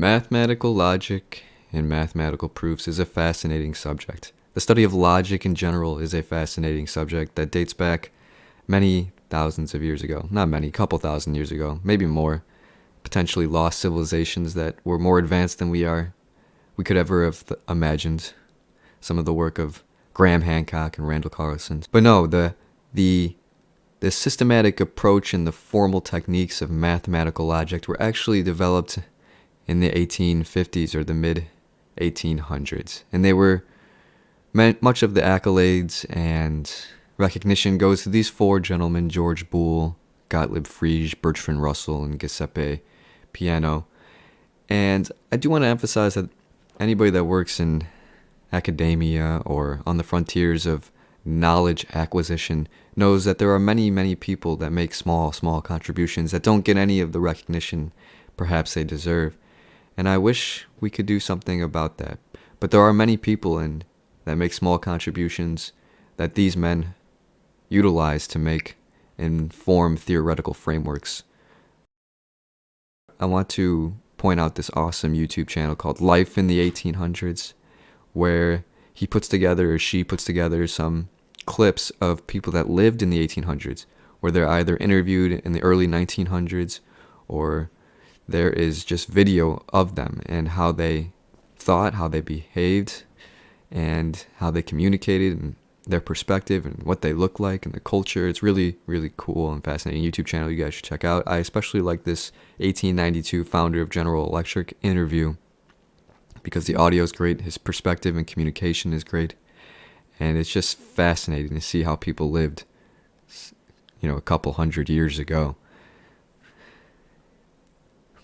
Mathematical logic and mathematical proofs is a fascinating subject. The study of logic in general is a fascinating subject that dates back many thousands of years ago. Not many, couple thousand years ago, maybe more. Potentially lost civilizations that were more advanced than we could ever have imagined. Some of the work of Graham Hancock and Randall Carlson. But no, the systematic approach and the formal techniques of mathematical logic were actually developed in the 1850s or the mid 1800s. And they were, much of the accolades and recognition goes to these four gentlemen: George Boole, Gottlieb Frege, Bertrand Russell, and Giuseppe Peano. And I do want to emphasize that anybody that works in academia or on the frontiers of knowledge acquisition knows that there are many, many people that make small contributions that don't get any of the recognition perhaps they deserve. And I wish we could do something about that. But there are many people that make small contributions that these men utilize to make and form theoretical frameworks. I want to point out this awesome YouTube channel called Life in the 1800s, where he puts together, or she puts together, some clips of people that lived in the 1800s, where they're either interviewed in the early 1900s, or there is just video of them and how they thought, how they behaved, and how they communicated, and their perspective, and what they look like, and the culture. It's really, really cool and fascinating YouTube channel you guys should check out. I especially like this 1892 founder of General Electric interview because the audio is great, his perspective and communication is great, and it's just fascinating to see how people lived, a couple hundred years ago.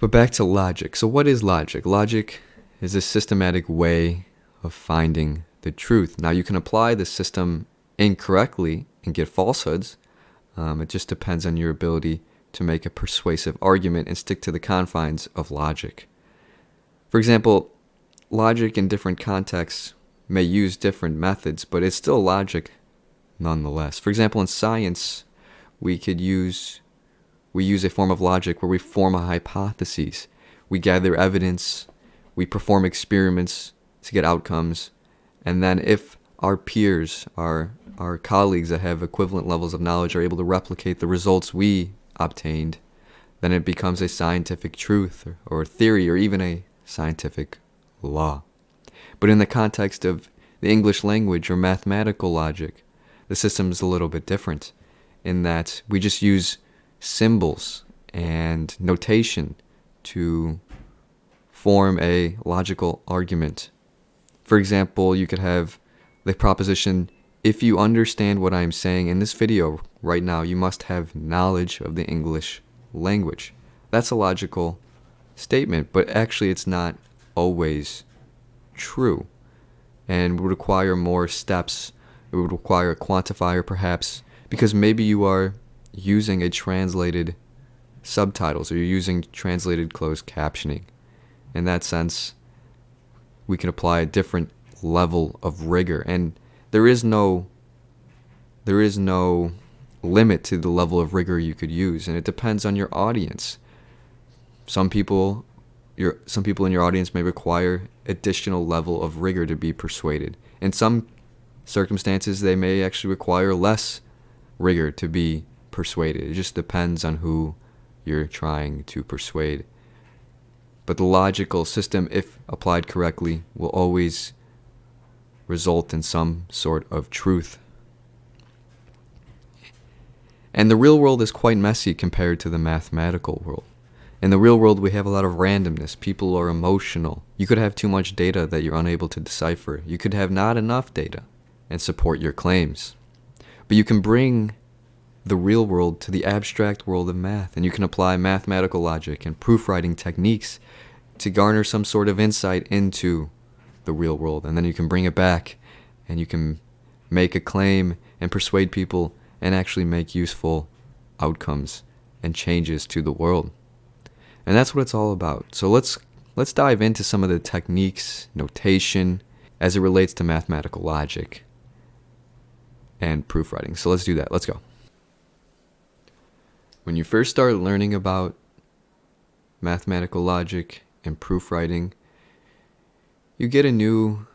But back to logic. So what is logic? Logic is a systematic way of finding the truth. Now, you can apply the system incorrectly and get falsehoods. It just depends on your ability to make a persuasive argument and stick to the confines of logic. For example, logic in different contexts may use different methods, but it's still logic nonetheless. For example, in science, we use a form of logic where we form a hypothesis. We gather evidence, we perform experiments to get outcomes, and then if our peers, our colleagues that have equivalent levels of knowledge are able to replicate the results we obtained, then it becomes a scientific truth or theory or even a scientific law. But in the context of the English language or mathematical logic, the system is a little bit different in that we just use symbols and notation to form a logical argument. For example, you could have the proposition, if you understand what I'm saying in this video right now, you must have knowledge of the English language. That's a logical statement, but actually it's not always true, and would require more steps. It would require a quantifier perhaps, because maybe you are using a translated subtitles, or you're using translated closed captioning. In that sense, we can apply a different level of rigor, and there is no limit to the level of rigor you could use, and it depends on your audience. Some people in your audience may require additional level of rigor to be persuaded. In some circumstances, they may actually require less rigor to be persuaded. It just depends on who you're trying to persuade. But the logical system, if applied correctly, will always result in some sort of truth. And the real world is quite messy compared to the mathematical world. In the real world, we have a lot of randomness. People are emotional. You could have too much data that you're unable to decipher. You could have not enough data and support your claims. But you can bring the real world to the abstract world of math, and you can apply mathematical logic and proofwriting techniques to garner some sort of insight into the real world, and then you can bring it back and you can make a claim and persuade people and actually make useful outcomes and changes to the world. And that's what it's all about. So let's dive into some of the techniques, notation, as it relates to mathematical logic and proofwriting. So let's do that. Let's go. When you first start learning about mathematical logic, and proofwriting, you get a new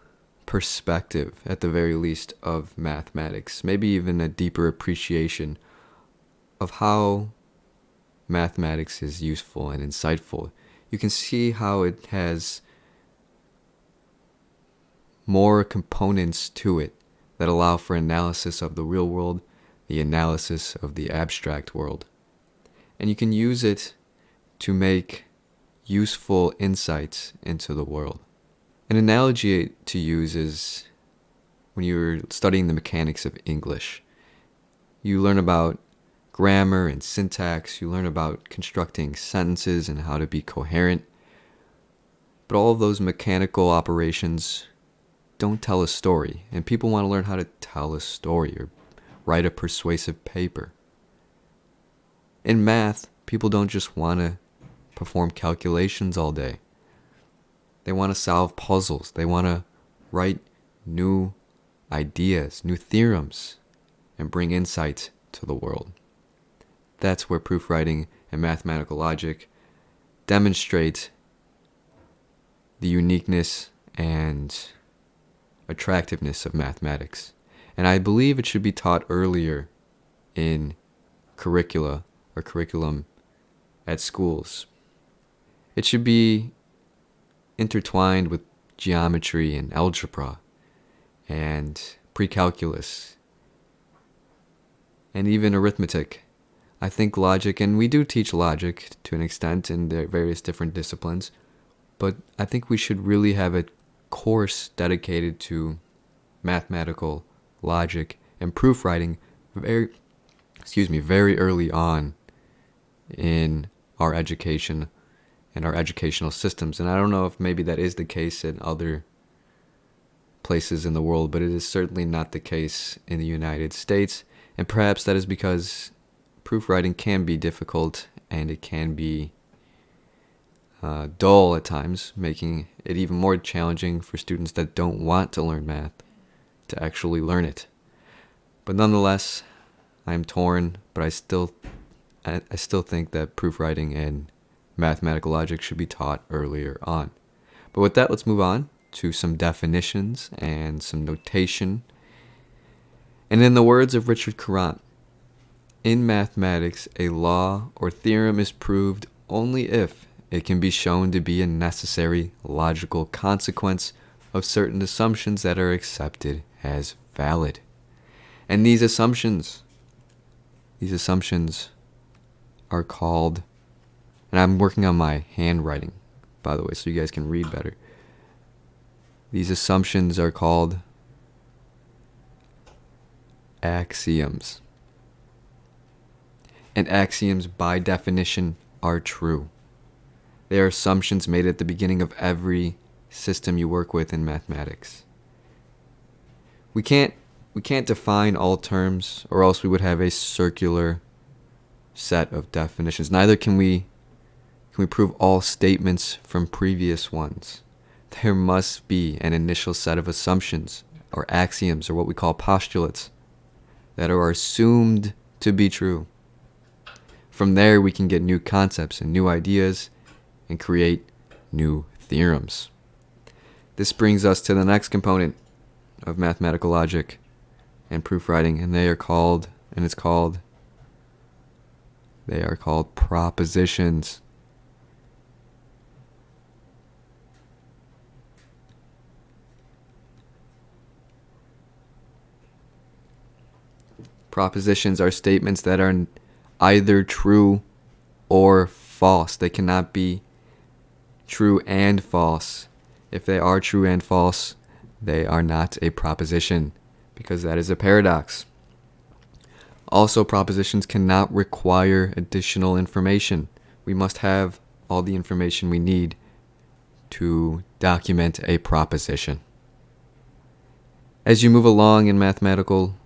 perspective, at the very least, of mathematics, maybe even a deeper appreciation of how mathematics is useful and insightful. You can see how it has more components to it that allow for analysis of the real world, the analysis of the abstract world. And you can use it to make useful insights into the world. An analogy to use is when you're studying the mechanics of English. You learn about grammar and syntax, you learn about constructing sentences and how to be coherent. But all of those mechanical operations don't tell a story, and people want to learn how to tell a story or write a persuasive paper. In math, people don't just want to perform calculations all day. They want to solve puzzles. They want to write new ideas, new theorems, and bring insight to the world. That's where proofwriting and mathematical logic demonstrate the uniqueness and attractiveness of mathematics. And I believe it should be taught earlier in curricula or curriculum at schools. It should be intertwined with geometry and algebra and pre-calculus and even arithmetic. I think logic, and we do teach logic to an extent in the various different disciplines, but I think we should really have a course dedicated to mathematical logic and proofwriting very early on in our education and our educational systems. And I don't know if maybe that is the case in other places in the world, but it is certainly not the case in the United States. And perhaps that is because proofwriting can be difficult and it can be dull at times, making it even more challenging for students that don't want to learn math to actually learn it. But nonetheless, I'm torn, but I still think that proofwriting and mathematical logic should be taught earlier on. But with that, let's move on to some definitions and some notation. And in the words of Richard Courant, in mathematics, a law or theorem is proved only if it can be shown to be a necessary logical consequence of certain assumptions that are accepted as valid. And these assumptions are called, and I'm working on my handwriting, by the way, so you guys can read better. These assumptions are called axioms. And axioms, by definition, are true. They are assumptions made at the beginning of every system you work with in mathematics. We can't define all terms, or else we would have a circular set of definitions. Neither can we prove all statements from previous ones. There must be an initial set of assumptions, or axioms, or what we call postulates, that are assumed to be true. From there, we can get new concepts and new ideas and create new theorems. This brings us to the next component of mathematical logic and proofwriting, and they are called propositions. Propositions are statements that are either true or false. They cannot be true and false. If they are true and false, they are not a proposition, because that is a paradox. Also, propositions cannot require additional information. We must have all the information we need to document a proposition. As you move along in mathematical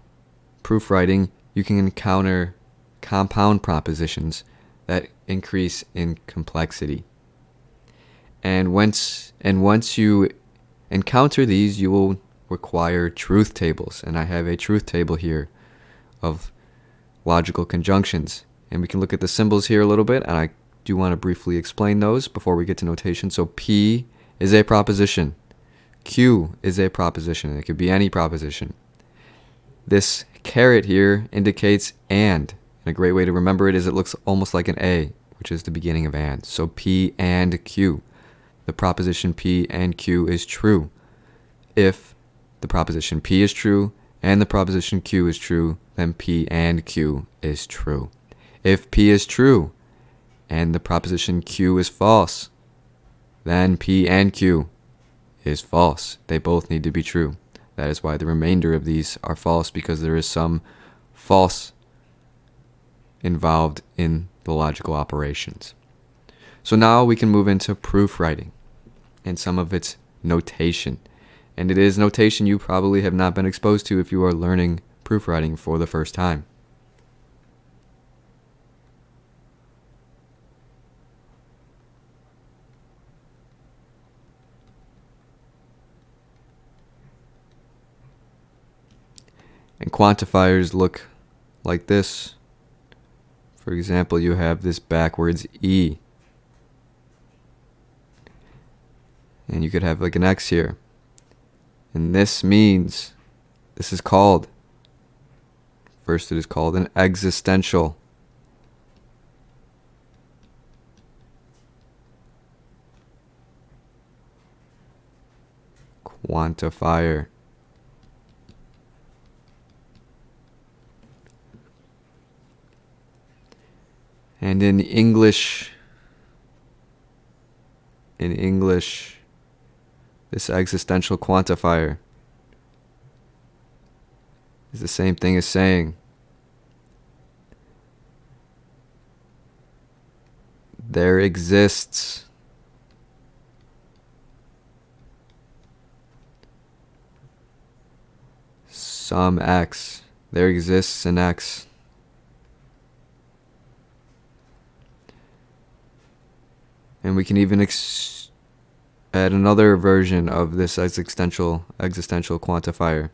proofwriting, you can encounter compound propositions that increase in complexity. And once you encounter these, you will require truth tables. And I have a truth table here of logical conjunctions. And we can look at the symbols here a little bit, and I do want to briefly explain those before we get to notation. So P is a proposition. Q is a proposition. It could be any proposition. This caret here indicates and. And a great way to remember it is it looks almost like an A, which is the beginning of and. So P and Q. The proposition P and Q is true. If the proposition P is true and the proposition Q is true, then P and Q is true. If P is true and the proposition Q is false, then P and Q is false. They both need to be true. That is why the remainder of these are false, because there is some false involved in the logical operations. So now we can move into proof writing and some of its notation. And it is notation you probably have not been exposed to if you are learning proof writing for the first time. And quantifiers look like this. For example, you have this backwards E. And you could have like an X here. And this means, this is called, first it is called an existential quantifier. And in English, this existential quantifier is the same thing as saying there exists some X. There exists an X. And we can even add another version of this existential quantifier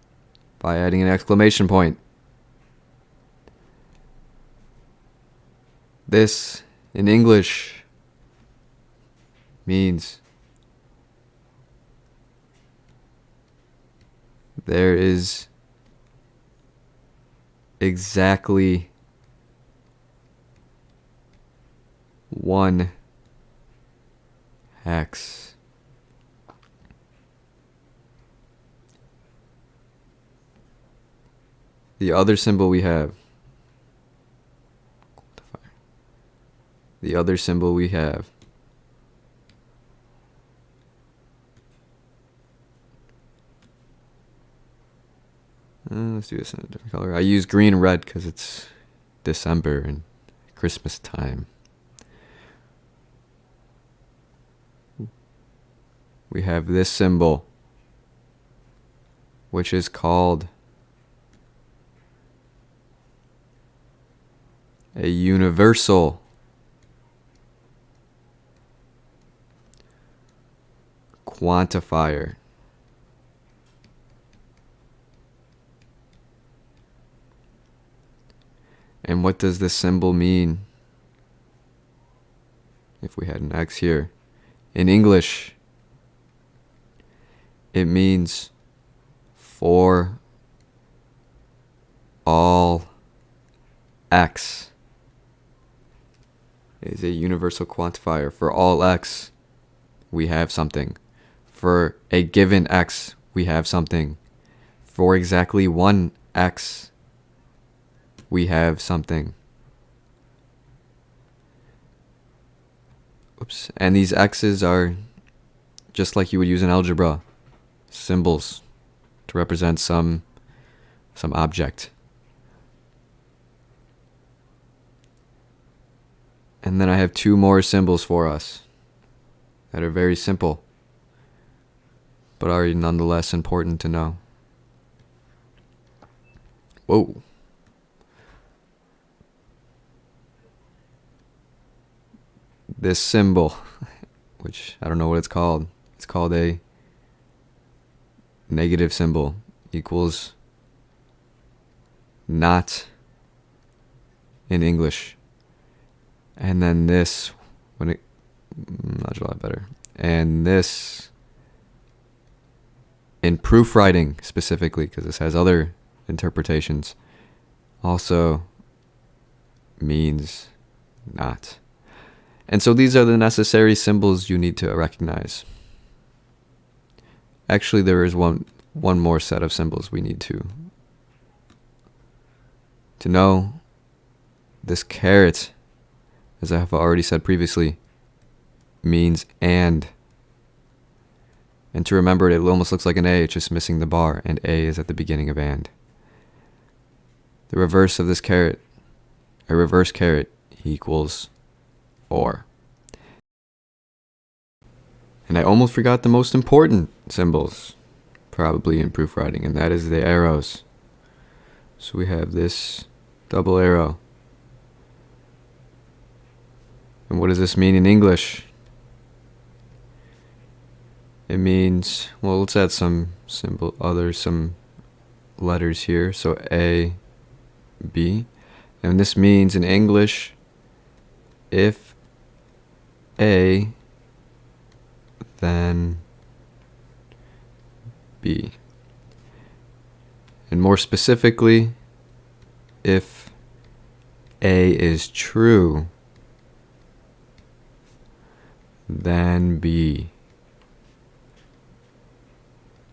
by adding an exclamation point. This, in English, means there is exactly one X. The other symbol we have. The other symbol we have. Let's do this in a different color. I use green and red because it's December and Christmas time. We have this symbol, which is called a universal quantifier. And what does this symbol mean? If we had an X here. In English, it means for all X. It is a universal quantifier. For all X, we have something. For a given X, we have something. For exactly one X, we have something. Oops. And these X's are just like you would use in algebra. Symbols to represent some object. And then I have two more symbols for us that are very simple, but are nonetheless important to know. Whoa. This symbol, which I don't know what it's called. It's called a negative symbol, equals not in English. And then this when it much a lot better. And this in proofwriting specifically, because this has other interpretations, also means not. And so these are the necessary symbols you need to recognize. Actually, there is one more set of symbols we need to know. This caret, as I have already said previously, means and. And to remember it almost looks like an A, it's just missing the bar, and A is at the beginning of and. The reverse of this caret, a reverse caret, equals or. And I almost forgot the most important symbols, probably in proofwriting, and that is the arrows. So we have this double arrow. And what does this mean in English? It means, well, let's add some some letters here. So A, B. And this means in English, if A, then B. And more specifically, if A is true, then B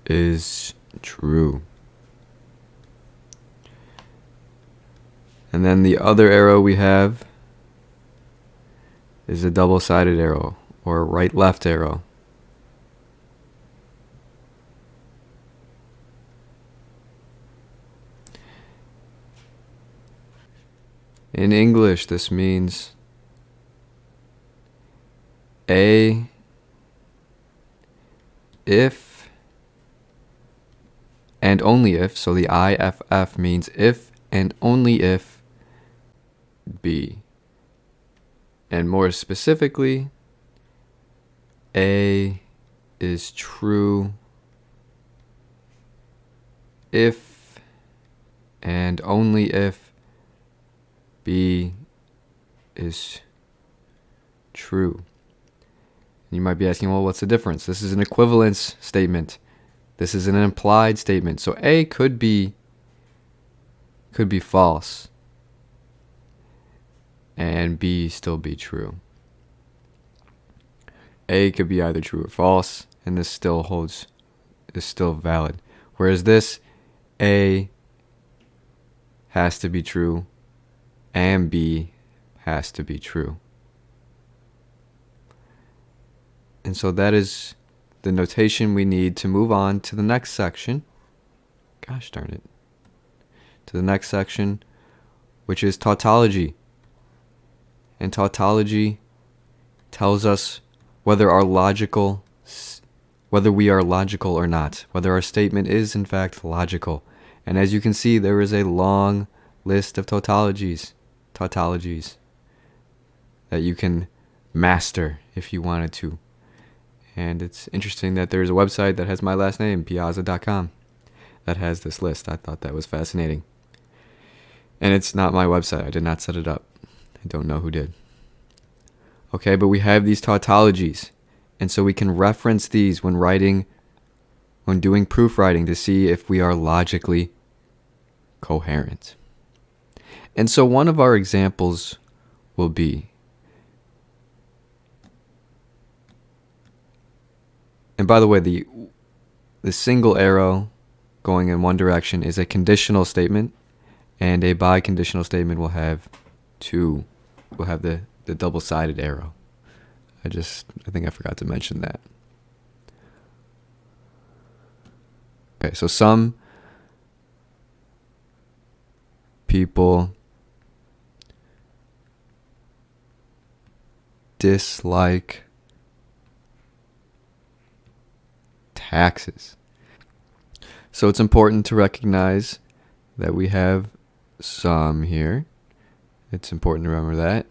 is true. And then the other arrow we have is a double-sided arrow, or a right-left arrow. In English, this means A, if, and only if, so the IFF means if and only if B. And more specifically, A is true if and only if B is true. You might be asking, well, what's the difference? This is an equivalence statement. This is an implied statement. So A could be false and B still be true. A could be either true or false, and this is still valid. Whereas this, A has to be true and B has to be true. And so that is the notation we need to move on to the next section. Gosh darn it. To the next section, which is tautology. And tautology tells us whether we are logical or not, whether our statement is in fact logical. And as you can see, there is a long list of tautologies that you can master if you wanted to. And it's interesting that there's a website that has my last name, piazza.com, that has this list. I thought that was fascinating. And it's not my website. I did not set it up. I don't know who did. Okay, but we have these tautologies. And so we can reference these when doing proofwriting to see if we are logically coherent. And so one of our examples will be, and by the way, the single arrow going in one direction is a conditional statement, and a biconditional statement will have the double-sided arrow. I think I forgot to mention that. Okay, so some people dislike taxes. So it's important to recognize that we have some here. It's important to remember that.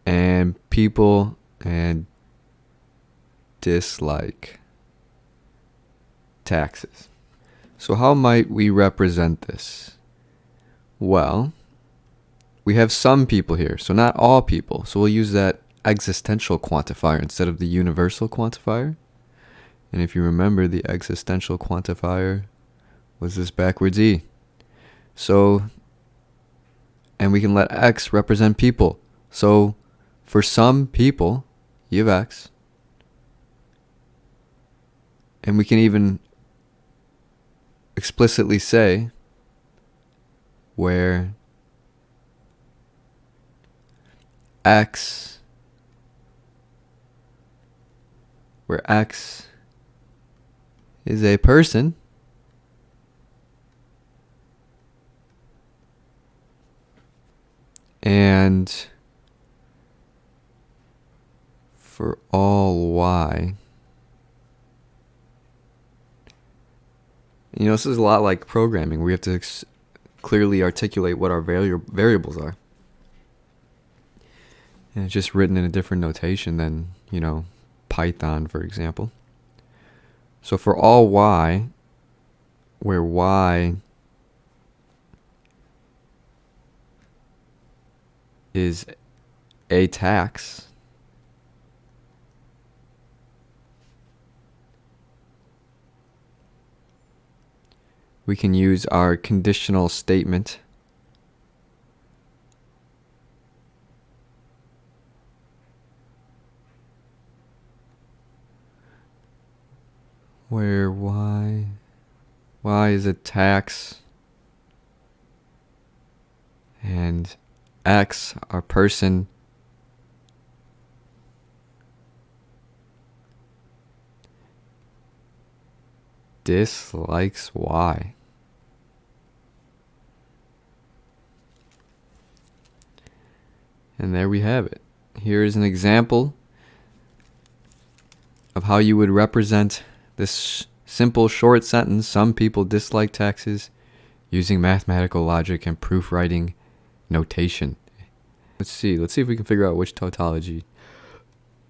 And people and dislike taxes. So how might we represent this? Well, we have some people here, so not all people. So we'll use that existential quantifier instead of the universal quantifier. And if you remember, the existential quantifier was this backwards E. So, and we can let X represent people. So, for some people, E of X, and we can even explicitly say where X is a person, and for all Y, this is a lot like programming. We have to clearly articulate what our variables are. And it's just written in a different notation than, Python, for example. So for all Y, where Y is a tax, we can use our conditional statement where Y is a tax and X, our person, dislikes Y. And there we have it. Here is an example of how you would represent this simple short sentence, some people dislike taxes, using mathematical logic and proof writing notation. Let's see if we can figure out which tautology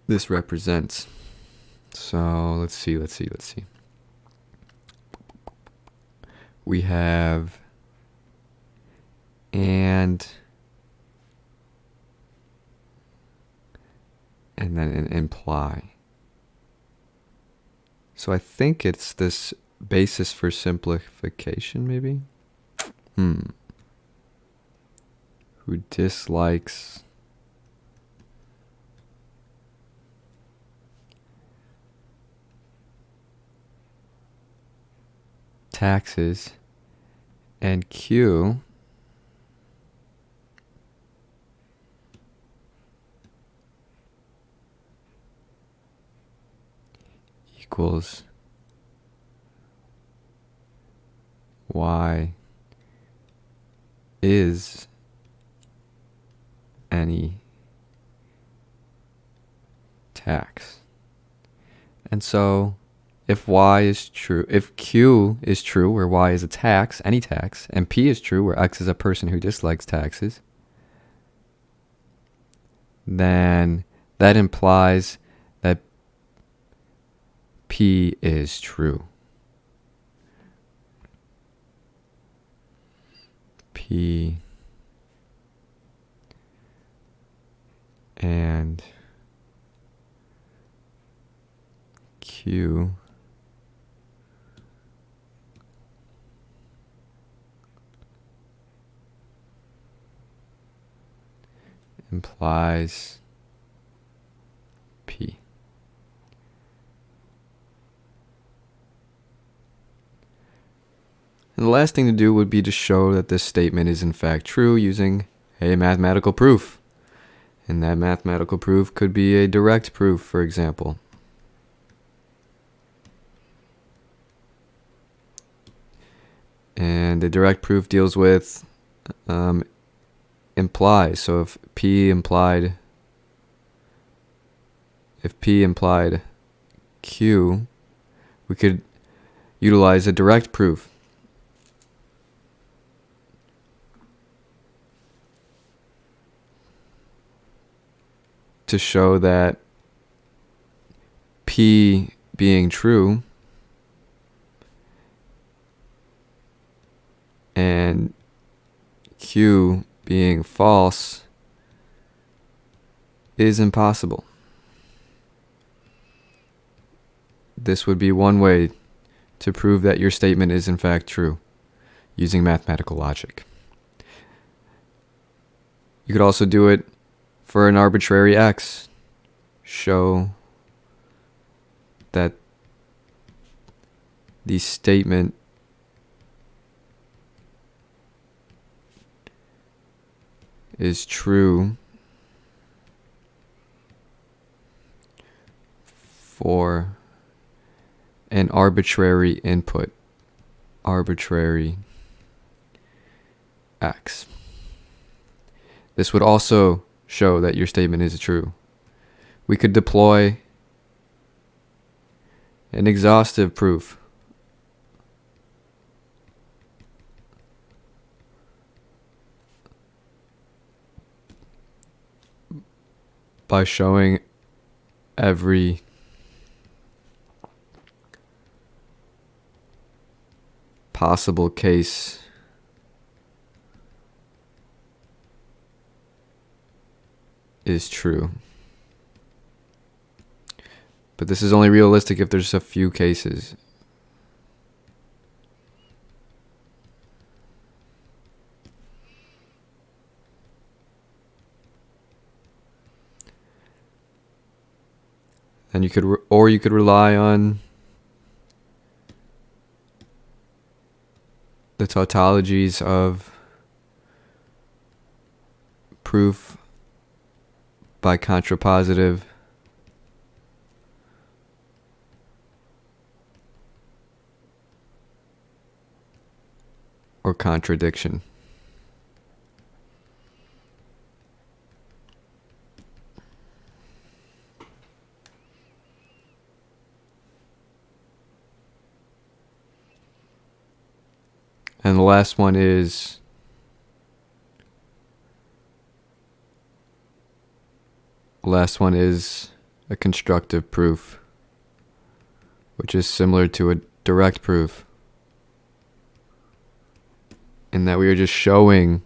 this represents. So let's see. We have and then an imply. So I think it's this basis for simplification, maybe? Who dislikes taxes, and Q equals Y is any tax. And so if Y is true, if Q is true, where Y is a tax, any tax, and P is true, where X is a person who dislikes taxes, then that implies that P is true. P and Q implies P. And the last thing to do would be to show that this statement is in fact true using a mathematical proof. And that mathematical proof could be a direct proof, for example. And the direct proof deals with implies. So if P implied Q, we could utilize a direct proof. To show that P being true and Q being false is impossible. This would be one way to prove that your statement is in fact true, using mathematical logic. You could also do it for an arbitrary x. Show that the statement is true for an arbitrary input, arbitrary x. This would also show that your statement is true. We could deploy an exhaustive proof by showing every possible case is true. But this is only realistic if there's a few cases. And you could rely on the tautologies of proof by contrapositive or contradiction. And the last one is a constructive proof, which is similar to a direct proof, in that we are just showing